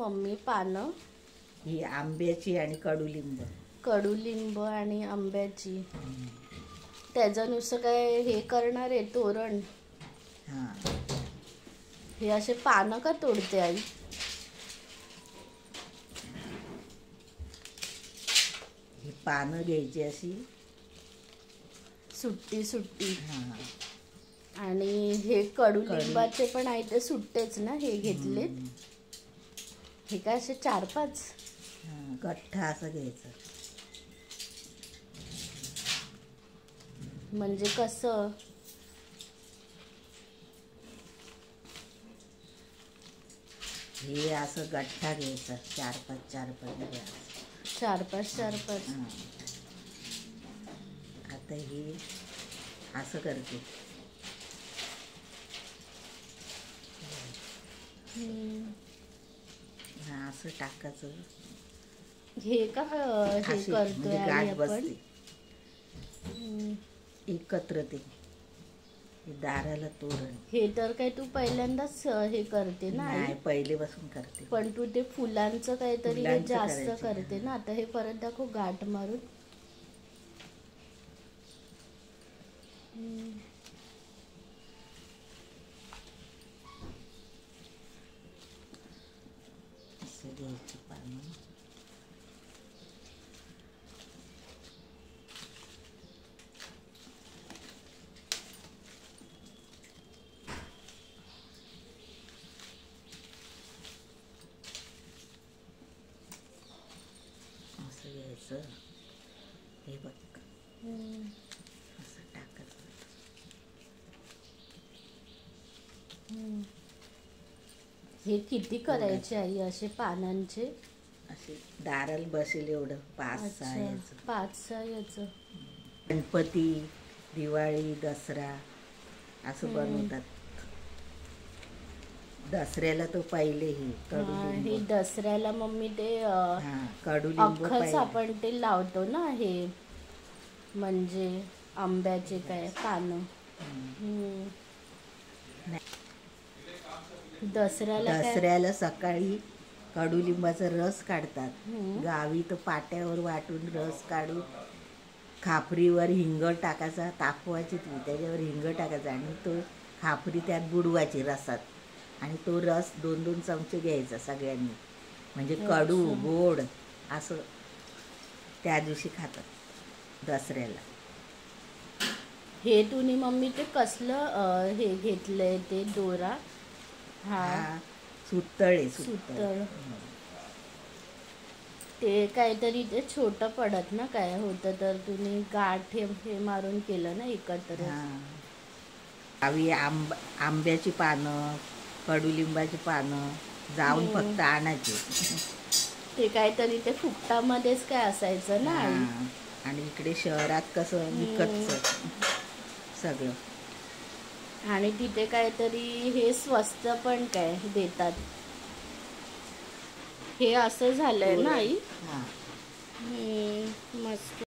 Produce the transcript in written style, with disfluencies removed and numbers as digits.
Mummy पानं, ही आंब्याची आणि कडुलिंब आणि आंब्याची. त्याचं नुसतं काय हे करणार आहे तोरण. हे असे पानं का तोडते आई? ही पानं घ्यायची अशी सुट्टी सुट्टी. आणि हे कडुलिंबाचे पण आहे ते सुट्टेच ना हे घेतलेत. हे काय असे 4-5 गठ्ठा असं घ्यायचं. म्हणजे कसं? हे असं गठ्ठा घ्यायचा 4-5 4-5. आता हे असं करते. असं टाकायचं. हे का हे करतोय गाठ बसते एकत्र. ते दाराला तोरण. हे तर काय तू पहिल्यांदाच हे करते ना? नाही, पहिलेपासून करते. पण तू ते फुलांचं काहीतरी जास्त करते ना. आता हे परत दाखव गाठ मारून. असं घ्यायची पानं. असं घ्यायचं. हे बघ असं टाकायचं. हे किती करायचे आई असे पानांचे? असे दाराला बसेल एवढं 5-6 याचं. 5-6 याचं. गणपती, दिवाळी, दसरा असं बनवतात. दसऱ्याला तो पहिले हे दसऱ्याला मम्मी ते कडुलिंब अख्खच आपण ते लावतो ना. हे म्हणजे आंब्याचे काय पानं. दसऱ्याला सकाळी कडुलिंबाचा रस काढतात. गावी तर पाट्यावर वाटून रस काढून खापरीवर हिंग टाकायचा. तापवायची ती, त्याच्यावर हिंग टाकायचा आणि तो खापरी त्यात बुडवायची रसात. आणि तो रस 2-2 चमचे घ्यायचा सगळ्यांनी. म्हणजे कडू गोड असं त्या दिवशी खातात दसऱ्याला. हे तुम्ही मम्मी ते कसलं हे घेतलंय ते दोरा? सुतळ. ते काहीतरी ते छोटं पडत ना काय होतं तर तुम्ही गाठ हे मारून केलं ना एकत्र. गावी आंब्याची पानं, कडुलिंबाची पानं जाऊन फक्त आणायचे. ते काहीतरी ते फुकटामध्येच काय असायचं ना. आणि इकडे शहरात कसं विकतच सगळं. आणि तिथे काहीतरी हे स्वस्त पण काय देतात. हे असं झालंय ना आई. मस्त.